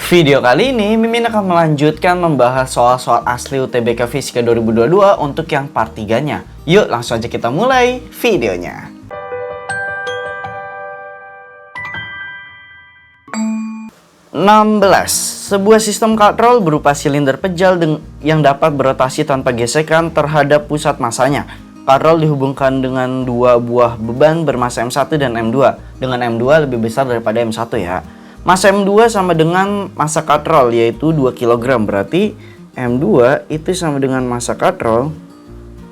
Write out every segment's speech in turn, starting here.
Video kali ini Mimin akan melanjutkan membahas soal-soal asli UTBK Fisika 2022 untuk yang part 3-nya. Yuk langsung aja kita mulai videonya. Sebuah sistem katrol berupa silinder pejal yang dapat berotasi tanpa gesekan terhadap pusat masanya. Katrol dihubungkan dengan dua buah beban bermasa M1 dan M2, dengan M2 lebih besar daripada M1 ya. Massa M2 sama dengan massa katrol yaitu 2 kg, berarti M2 itu sama dengan massa katrol,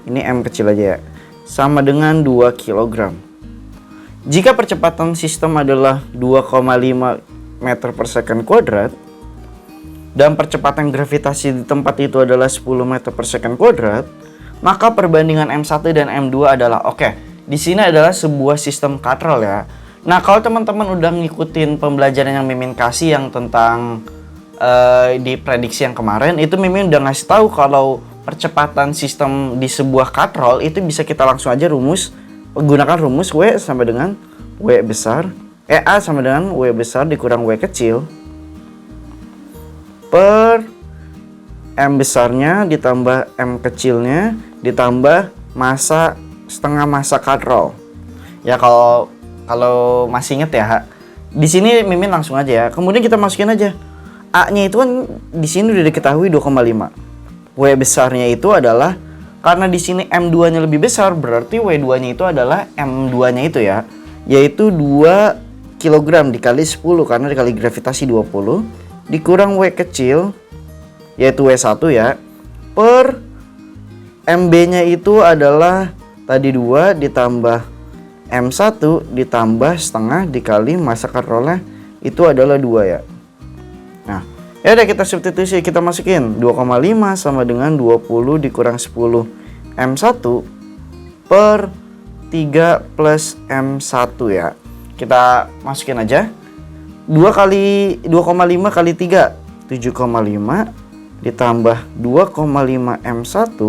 ini M kecil aja ya, sama dengan 2 kg. Jika percepatan sistem adalah 2,5 meter per second kuadrat dan percepatan gravitasi di tempat itu adalah 10 meter per second kuadrat, maka perbandingan M1 dan M2 adalah di sini adalah sebuah sistem katrol ya. Nah, kalau teman-teman udah ngikutin pembelajaran yang Mimin kasih yang tentang di prediksi yang kemarin, itu Mimin udah ngasih tahu kalau percepatan sistem di sebuah katrol itu bisa kita langsung aja gunakan rumus W sama dengan W besar, A sama dengan W besar dikurang W kecil per M besarnya ditambah M kecilnya ditambah setengah massa katrol. Ya kalau masih inget ya, di sini Mimin langsung aja ya. Kemudian kita masukin aja A-nya itu kan di sini udah diketahui 2,5. W besarnya itu adalah karena di sini M2-nya lebih besar, berarti W2-nya itu adalah M2-nya itu ya, yaitu 2 kg dikali 10 karena dikali gravitasi 20 dikurang W kecil yaitu W1 ya, per MB-nya itu adalah tadi 2 ditambah M1 ditambah setengah dikali massa katrolnya itu adalah 2 ya. Nah, ya udah kita substitusi, kita masukin 2,5 sama dengan 20 dikurang 10 M1 per 3 plus M1 ya. Kita masukin aja 2,5 kali 3 7,5 ditambah 2,5 M1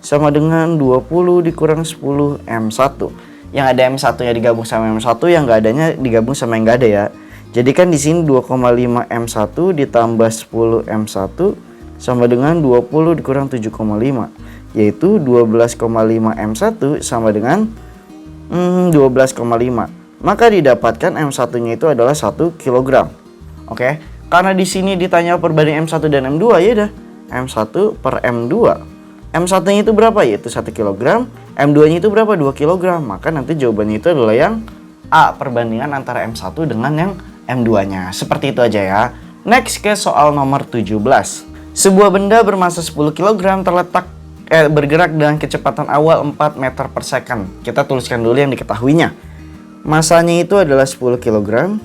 sama dengan 20 dikurang 10 M1. Yang ada M1-nya digabung sama M1, yang nggak adanya digabung sama yang nggak ada ya. Jadi kan di sini 2,5 M1 ditambah 10 M1 sama dengan 20 dikurang 7,5, yaitu 12,5 M1 sama dengan 12,5. Maka didapatkan M1-nya itu adalah 1 kg. Oke. Karena di sini ditanya perbandingan M1 dan M2, ya udah M1 per M2. M1-nya itu berapa? Yaitu 1 kg. M2-nya itu berapa? 2 kg. Maka nanti jawabannya itu adalah yang A, perbandingan antara M1 dengan yang M2-nya. Seperti itu aja ya. Next ke soal nomor 17. Sebuah benda bermasa 10 kg bergerak dengan kecepatan awal 4 meter per second. Kita tuliskan dulu yang diketahuinya. Masanya itu adalah 10 kg.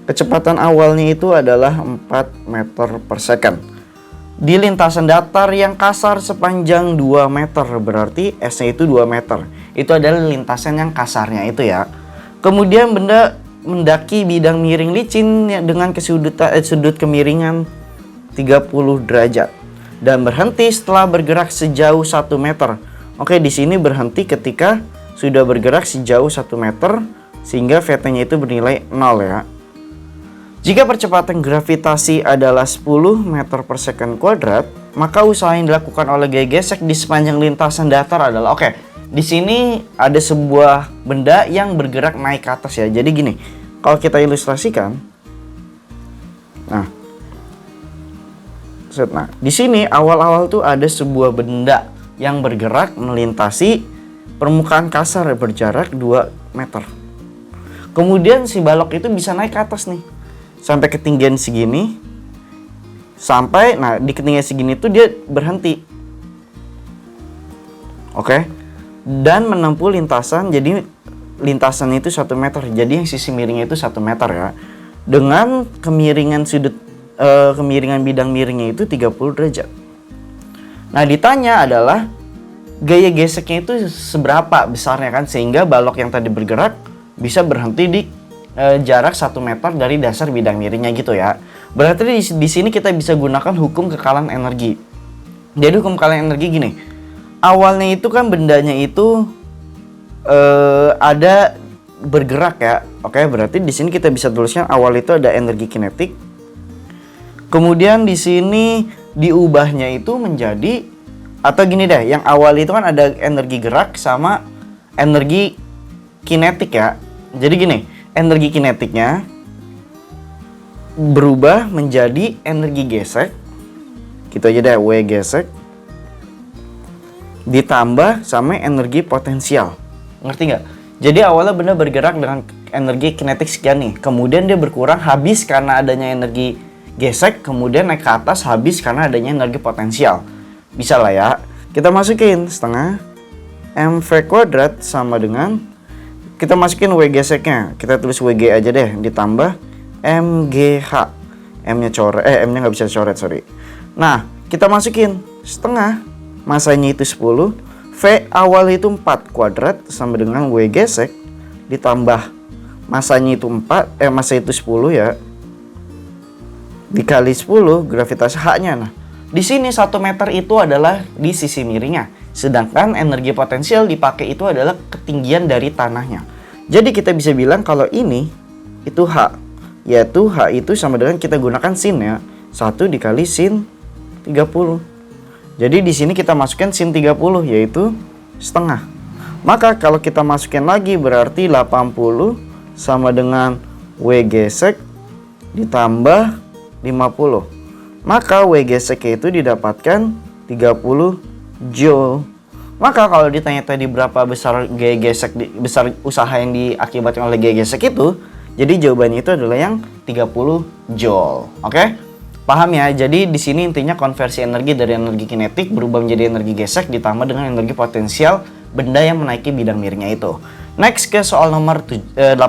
Kecepatan awalnya itu adalah 4 meter per second. Di lintasan datar yang kasar sepanjang 2 meter, berarti S-nya itu 2 meter. Itu adalah lintasan yang kasarnya itu ya. Kemudian benda mendaki bidang miring licin dengan sudut kemiringan 30 derajat dan berhenti setelah bergerak sejauh 1 meter. Oke, di sini berhenti ketika sudah bergerak sejauh 1 meter sehingga VT-nya itu bernilai 0 ya. Jika percepatan gravitasi adalah 10 meter per second kuadrat, maka usaha yang dilakukan oleh gaya gesek di sepanjang lintasan datar adalah di sini ada sebuah benda yang bergerak naik ke atas ya. Jadi gini, kalau kita ilustrasikan, nah di sini awal-awal tuh ada sebuah benda yang bergerak melintasi permukaan kasar berjarak 2 meter. Kemudian si balok itu bisa naik ke atas nih, sampai ketinggian segini, di ketinggian segini tuh dia berhenti. Dan menempuh lintasan, jadi lintasan itu 1 meter, jadi yang sisi miringnya itu 1 meter ya. Dengan kemiringan kemiringan bidang miringnya itu 30 derajat. Nah, ditanya adalah gaya geseknya itu seberapa besarnya kan, sehingga balok yang tadi bergerak bisa berhenti di jarak 1 meter dari dasar bidang miringnya gitu ya. Berarti di sini kita bisa gunakan hukum kekalan energi. Jadi hukum kekalan energi gini. Awalnya itu kan bendanya itu ada bergerak ya. Oke, berarti di sini kita bisa tuliskan awal itu ada energi kinetik Kemudian di sini diubahnya itu menjadi, atau gini deh, yang awal itu kan ada energi gerak sama energi kinetik ya. Jadi gini, energi kinetiknya berubah menjadi energi gesek. Gitu aja deh, W gesek ditambah sama energi potensial. Ngerti nggak? Jadi awalnya benda bergerak dengan energi kinetik sekian nih. Kemudian dia berkurang habis karena adanya energi gesek. Kemudian naik ke atas habis karena adanya energi potensial. Bisa lah ya. Kita masukin setengah mv kuadrat sama dengan, kita masukin W geseknya. Kita tulis WG aja deh. Ditambah MGH. M-nya coret, M-nya nggak bisa coret, sorry. Nah, kita masukin setengah. Masanya itu 10, V awal itu 4 kuadrat sama dengan W gesek ditambah masanya itu 4, masa itu 10 ya, dikali 10 gravitasi H-nya. Nah, di sini 1 meter itu adalah di sisi miringnya, sedangkan energi potensial dipakai itu adalah ketinggian dari tanahnya. Jadi kita bisa bilang kalau ini itu H, yaitu H itu sama dengan, kita gunakan sin ya, 1 dikali sin 30. Jadi di sini kita masukkan sin 30 yaitu setengah. Maka kalau kita masukin lagi berarti 80 sama dengan W gesek ditambah 50. Maka W gesek itu didapatkan 30 joule. Maka kalau ditanya tadi berapa besar G gesek, besar usaha yang diakibatkan oleh G gesek itu, jadi jawabannya itu adalah yang 30 joule. Oke? Paham ya? Jadi di sini intinya konversi energi dari energi kinetik berubah menjadi energi gesek ditambah dengan energi potensial benda yang menaiki bidang miringnya itu. Next ke soal nomor 18. 3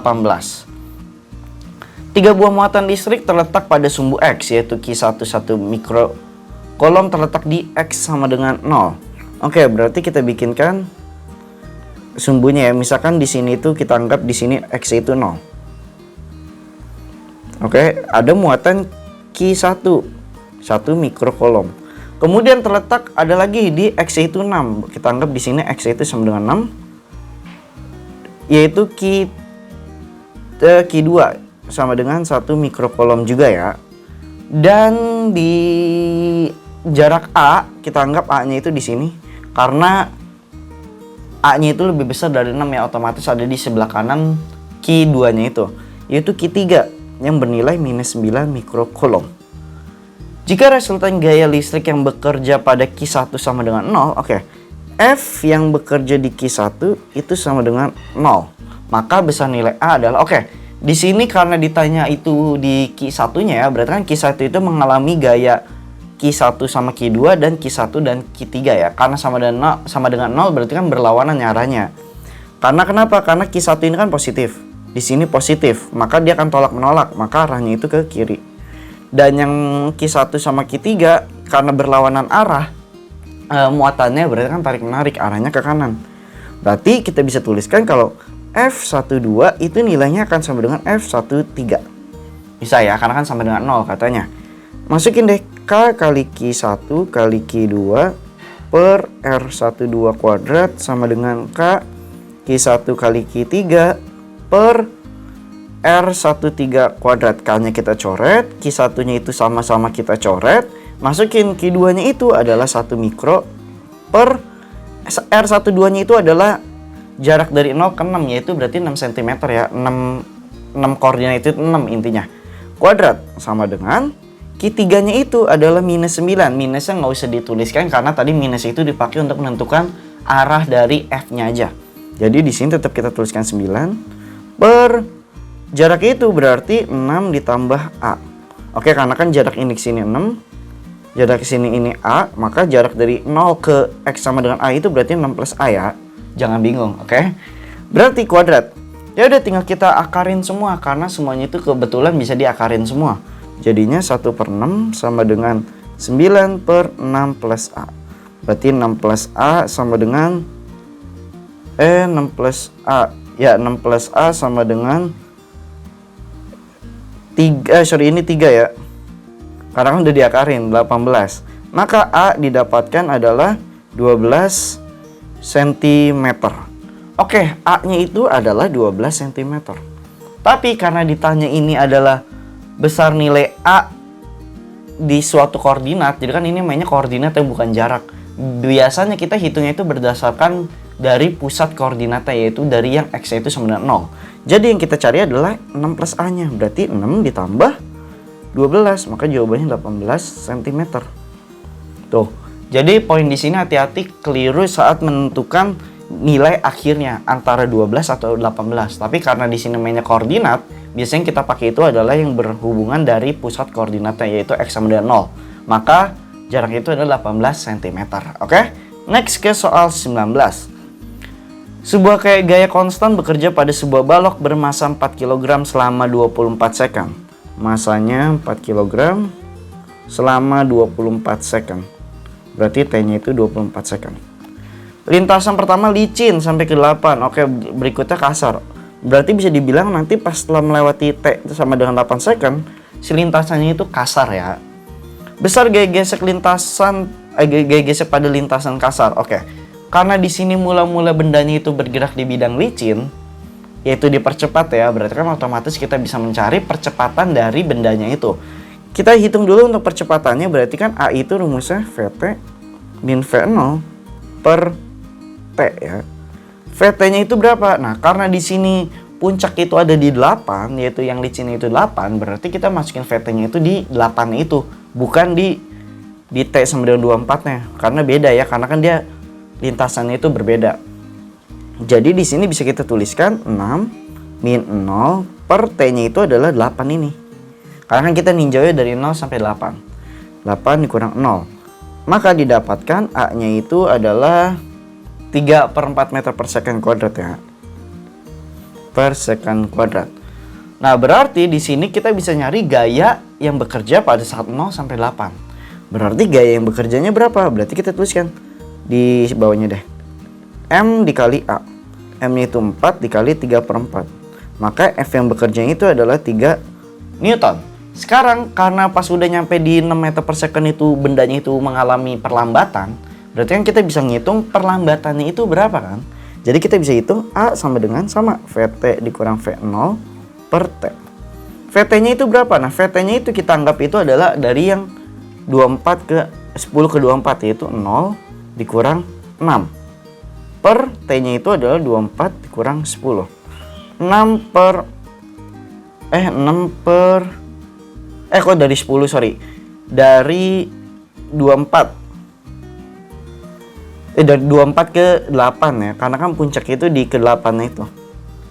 buah muatan listrik terletak pada sumbu X, yaitu Q1 1 mikrokolom terletak di X sama dengan 0. Oke, berarti kita bikinkan sumbunya ya. Misalkan di sini itu kita anggap di sini X itu 0. Oke, ada muatan Q1 1 mikrokolom. Kemudian terletak ada lagi di X itu 6. Kita anggap di sini X itu sama dengan 6. Yaitu Q2 sama dengan 1 mikrokolom juga ya. Dan di jarak A kita anggap A-nya itu di sini. Karena A-nya itu lebih besar dari 6 ya, otomatis ada di sebelah kanan Q2-nya itu. Yaitu Q3 yang bernilai minus 9 mikrokolom. Jika resultan gaya listrik yang bekerja pada Q1 sama dengan 0, oke. F yang bekerja di Q1 itu sama dengan 0. Maka besar nilai A adalah, oke. Di sini karena ditanya itu di Q1-nya ya, berarti kan Q1 itu mengalami gaya Q1 sama Q2 dan Q1 dan Q3 ya. Karena sama dengan 0 berarti kan berlawanan arahnya. Karena kenapa? Karena Q1 ini kan positif. Di sini positif, maka dia akan tolak menolak, maka arahnya itu ke kiri. Dan yang Q1 sama Q3 karena berlawanan arah, muatannya berarti kan tarik menarik, arahnya ke kanan. Berarti kita bisa tuliskan kalau F12 itu nilainya akan sama dengan F13. Bisa ya, karena kan sama dengan 0 katanya. Masukin deh K kali Q1 kali Q2 per R12 kuadrat sama dengan K Q1 kali Q3 per R13 kuadrat. K-nya kita coret, Q1-nya itu sama-sama kita coret. Masukin Q2-nya itu adalah 1 mikro per R12-nya itu adalah jarak dari 0 ke 6, yaitu berarti 6 cm ya. 6 koordinat itu 6 intinya. Kuadrat sama dengan Q3-nya itu adalah minus 9. Minusnya nggak usah dituliskan karena tadi minus itu dipakai untuk menentukan arah dari F-nya aja. Jadi di sini tetap kita tuliskan 9 per jarak itu berarti 6 ditambah A. Oke, karena kan jarak ini ke sini 6, jarak ke sini ini A, maka jarak dari 0 ke X sama dengan A itu berarti 6 plus A ya. Jangan bingung, oke? Berarti kuadrat. Ya udah tinggal kita akarin semua karena semuanya itu kebetulan bisa diakarin semua. Jadinya 1 per 6 sama dengan 9 per 6 plus A. Berarti 6 plus A sama dengan 6 plus A. Ya, 6 plus A sama dengan 3, ini 3 ya. Karena kan udah diakarin, 18. Maka A didapatkan adalah 12 cm. Oke, A-nya itu adalah 12 cm. Tapi karena ditanya ini adalah besar nilai A di suatu koordinat, jadi kan ini mainnya koordinat ya bukan jarak. Biasanya kita hitungnya itu berdasarkan dari pusat koordinatnya, yaitu dari yang X-nya itu sama dengan 0. Jadi yang kita cari adalah 6 plus A-nya, berarti 6 ditambah 12, maka jawabannya 18 cm. Tuh, jadi poin di sini hati-hati keliru saat menentukan nilai akhirnya antara 12 atau 18. Tapi karena di sini mainnya koordinat, biasanya kita pakai itu adalah yang berhubungan dari pusat koordinatnya, yaitu X sama dengan 0. Maka jarak itu adalah 18 cm. Oke? Next ke soal 19. Sebuah gaya konstan bekerja pada sebuah balok bermasa 4 kg selama 24 second. Masanya 4 kg selama 24 second. Berarti T-nya itu 24 second. Lintasan pertama licin sampai ke 8. Oke, berikutnya kasar. Berarti bisa dibilang nanti pas setelah melewati T sama dengan 8 second, si lintasannya itu kasar ya. Besar gaya gesek lintasan, gaya gesek pada lintasan kasar. Oke. Karena di sini mula-mula bendanya itu bergerak di bidang licin, yaitu dipercepat ya. Berarti kan otomatis kita bisa mencari percepatan dari bendanya itu. Kita hitung dulu untuk percepatannya, berarti kan A itu rumusnya VT min V0 per T ya. VT-nya itu berapa? Nah, karena di sini puncak itu ada di 8, yaitu yang licin itu 8, berarti kita masukin VT-nya itu di 8 itu, bukan di T sama dengan 24-nya. Karena beda ya, karena kan dia lintasannya itu berbeda. Jadi di sini bisa kita tuliskan 6 min 0 per T-nya itu adalah 8 ini. Karena kan kita ninjaunya dari 0 sampai 8. 8 dikurang 0. Maka didapatkan A-nya itu adalah 3/4 meter per second kuadrat ya. Per second kuadrat. Nah, berarti di sini kita bisa nyari gaya yang bekerja pada saat 0 sampai 8. Berarti gaya yang bekerjanya berapa? Berarti kita tuliskan di bawahnya deh. M dikali A. M-nya itu 4 dikali 3/4. Maka F yang bekerjanya itu adalah 3 Newton. Sekarang karena pas udah nyampe di 6 meter per second itu bendanya itu mengalami perlambatan, berarti kan kita bisa ngitung perlambatannya itu berapa kan? Jadi kita bisa hitung A sama dengan VT dikurang V0 per T. VT-nya itu berapa? Nah, VT-nya itu kita anggap itu adalah dari yang 24 ke 10 ke 24, yaitu 0 dikurang 6. Per T-nya itu adalah 24 dikurang 10. 6 per kok dari 10, sorry. Dari 24. Dari 24 ke 8 ya. Karena kan puncak itu di ke-8-nya itu.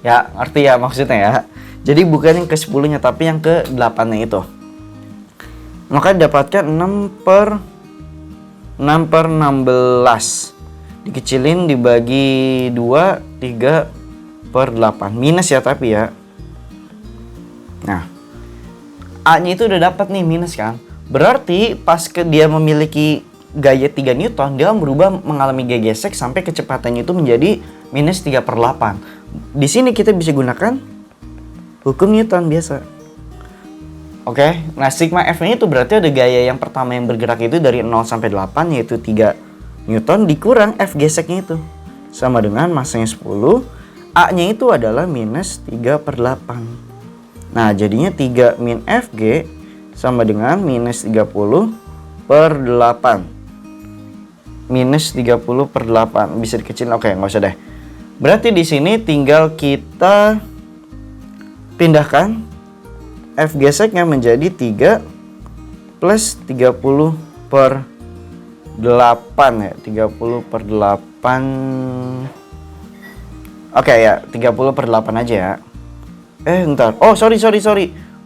Ya, ngerti ya maksudnya ya. Jadi bukan yang ke 10-nya, tapi yang ke 8-nya itu. Maka dapatkan 6 per 16. Dikecilin dibagi 2, 3 per 8. Minus ya tapi ya. Nah, A-nya itu udah dapat nih minus kan. Berarti pas dia memiliki gaya 3 Newton, dia berubah mengalami gaya gesek sampai kecepatannya itu menjadi minus 3/8. Di sini kita bisa gunakan hukum Newton biasa. Oke, nah sigma F-nya itu berarti ada gaya yang pertama yang bergerak itu dari 0 sampai 8, yaitu 3 Newton dikurang F geseknya itu. Sama dengan masanya 10, A-nya itu adalah minus 3/8. Nah, jadinya 3 min Fg sama dengan minus 30/8. Minus 30/8. Bisa dikecilin? Oke, nggak usah deh. Berarti di sini tinggal kita pindahkan F geseknya menjadi 3 plus 30/8 ya. 30/8. Oke ya, 30/8 aja ya. Ntar. Oh, sorry.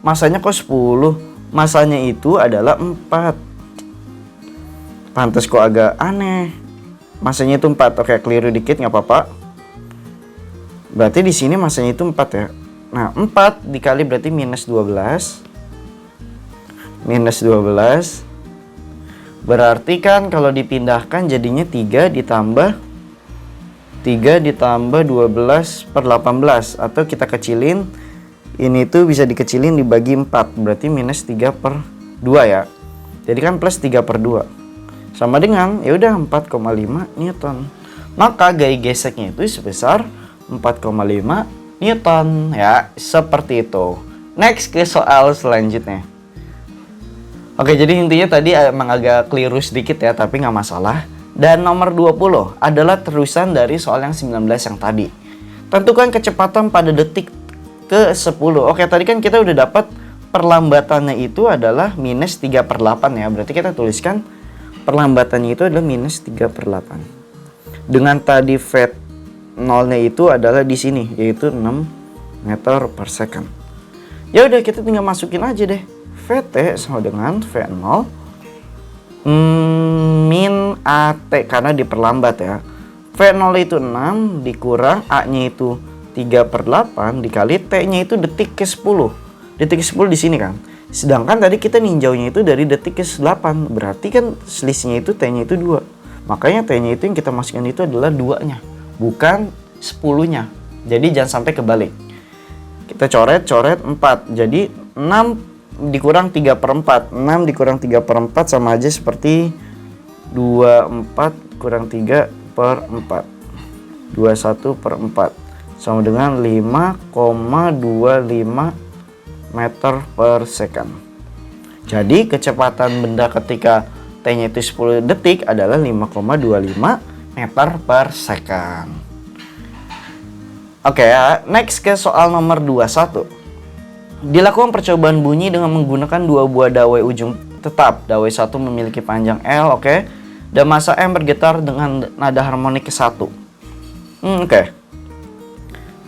Masanya kok 10? Masanya itu adalah 4. Pantes kok agak aneh. Masanya itu 4. Oke, keliru dikit nggak apa-apa. Berarti di sini masanya itu 4 ya. Nah, 4 dikali berarti minus 12. Minus 12. Berarti kan kalau dipindahkan jadinya 3 ditambah 12/18. Atau kita kecilin, ini tuh bisa dikecilin dibagi 4. Berarti minus 3/2 ya. Jadi kan plus 3/2. Sama dengan ya udah 4,5 Newton. Maka gaya geseknya itu sebesar 4,5 Newton ya, seperti itu. Next ke soal selanjutnya. Oke, jadi intinya tadi emang agak keliru sedikit ya, tapi nggak masalah. Dan nomor 20 adalah terusan dari soal yang 19 yang tadi. Tentukan kecepatan pada detik ke-10. Oke, tadi kan kita udah dapat perlambatannya itu adalah minus 3/8 ya. Berarti kita tuliskan perlambatannya itu adalah minus 3/8. Dengan tadi V0-nya itu adalah di sini, yaitu 6 meter per second. Ya udah, kita tinggal masukin aja deh. VT sama dengan V0 min AT karena diperlambat ya. V0 itu 6 dikurang A-nya itu 3/8 dikali T-nya itu detik ke-10. Detik ke-10 di sini kan. Sedangkan tadi kita ninjaunya itu dari detik ke-8. Berarti kan selisihnya itu T-nya itu 2. Makanya T-nya itu yang kita masukkan itu adalah 2-nya, bukan 10-nya. Jadi jangan sampai kebalik. Kita coret 4. Jadi 6 dikurang 3/4. 6 dikurang 3/4 sama aja seperti 24 kurang 3/4. 21/4 sama dengan 5,25 meter per second. Jadi kecepatan benda ketika T-nya itu 10 detik adalah 5,25 meter per second. Oke ya, next ke soal nomor 21. Dilakukan percobaan bunyi dengan menggunakan 2 buah dawai ujung tetap. Dawai 1 memiliki panjang L, oke. Dan massa M bergetar dengan nada harmonik ke-1. Oke.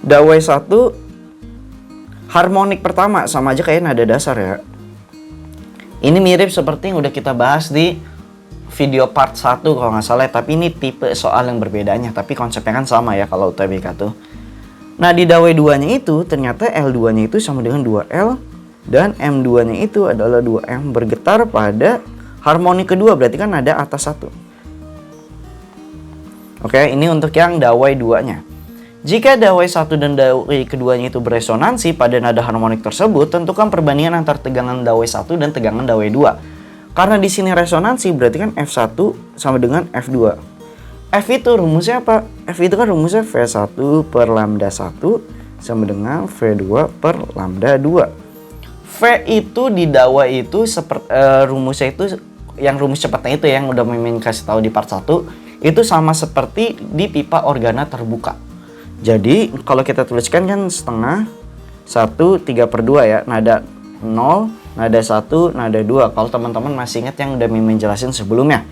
Dawai 1 harmonik pertama sama aja kayak nada dasar ya. Ini mirip seperti yang udah kita bahas di video part 1 kalau nggak salah, tapi ini tipe soal yang berbedanya, tapi konsepnya kan sama ya kalau UTBK tuh. Nah, di dawai 2-nya itu ternyata L2-nya itu sama dengan 2L dan M2-nya itu adalah 2M bergetar pada harmonik kedua, berarti kan nada atas 1. Oke, ini untuk yang dawai 2-nya. Jika dawai 1 dan dawai keduanya itu beresonansi pada nada harmonik tersebut, tentukan perbandingan antara tegangan dawai 1 dan tegangan dawai 2. Karena di sini resonansi, berarti kan F1 sama dengan F2. F itu rumusnya apa? F itu kan rumusnya V1 per lambda 1 sama dengan V2 per lambda 2. V itu di dawai itu rumusnya itu yang rumus cepatnya itu yang udah Mimin kasih tahu di part 1 itu sama seperti di pipa organa terbuka. Jadi kalau kita tuliskan kan setengah 1 3/2 ya, nada 0, nada 1, nada 2. Kalau teman-teman masih ingat yang udah Mimin jelasin sebelumnya.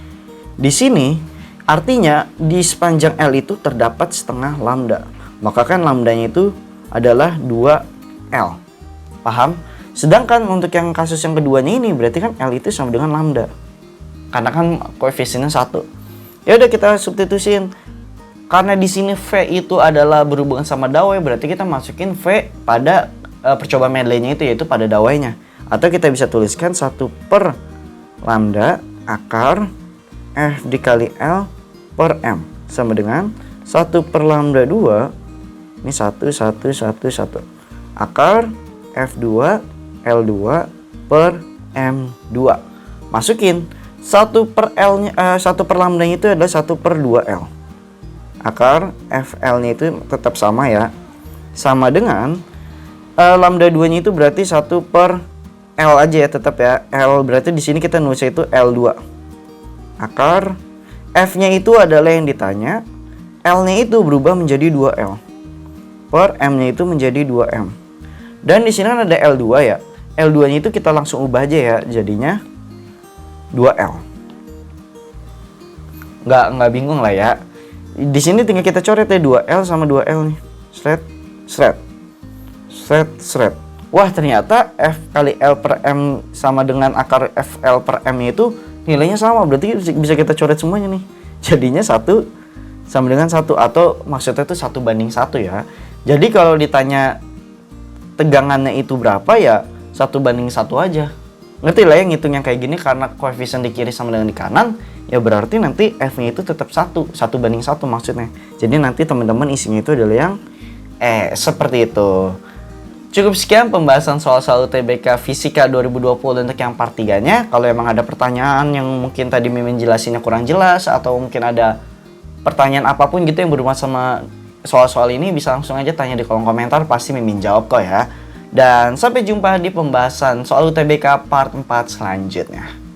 Di sini artinya di sepanjang L itu terdapat setengah lambda. Maka kan lambdanya itu adalah 2L. Paham? Sedangkan untuk yang kasus yang keduanya ini berarti kan L itu sama dengan lambda. Karena kan koefisiennya 1. Ya udah, kita substitusin. Karena di sini V itu adalah berhubungan sama dawai, berarti kita masukin V pada percobaan medley-nya itu, yaitu pada dawainya. Atau kita bisa tuliskan 1 per lambda akar F dikali L per M sama dengan 1 per lambda 2, ini 1 akar F2 L2 per M2. Masukin 1 per L-nya 1 per lambda-nya itu adalah 1 per 2L. Akar FL-nya itu tetap sama ya. Sama dengan lambda 2-nya itu berarti 1 per L aja ya, tetap ya. L berarti di sini kita nulisnya itu L2. Akar F-nya itu adalah yang ditanya, L-nya itu berubah menjadi 2L. Per M-nya itu menjadi 2M. Dan di sini kan ada L2 ya. L2-nya itu kita langsung ubah aja ya, jadinya 2L. Nggak bingung lah ya. Di sini tinggal kita coret ya 2L sama 2L nih. Sret. Wah, ternyata F kali L per M sama dengan akar FL per M itu nilainya sama. Berarti bisa kita coret semuanya nih. Jadinya 1 sama dengan 1, atau maksudnya itu 1/1 ya. Jadi kalau ditanya tegangannya itu berapa ya 1/1 aja. Ngerti lah ya ngitung yang kayak gini, karena koefisien di kiri sama dengan di kanan, ya berarti nanti F-nya itu tetap 1/1 maksudnya. Jadi nanti teman-teman isinya itu adalah yang seperti itu. Cukup sekian pembahasan soal-soal UTBK Fisika 2020 untuk yang part 3-nya. Kalau emang ada pertanyaan yang mungkin tadi Mimin jelasinnya kurang jelas, atau mungkin ada pertanyaan apapun gitu yang berhubungan sama soal-soal ini, bisa langsung aja tanya di kolom komentar, pasti Mimin jawab kok ya. Dan sampai jumpa di pembahasan soal UTBK part 4 selanjutnya.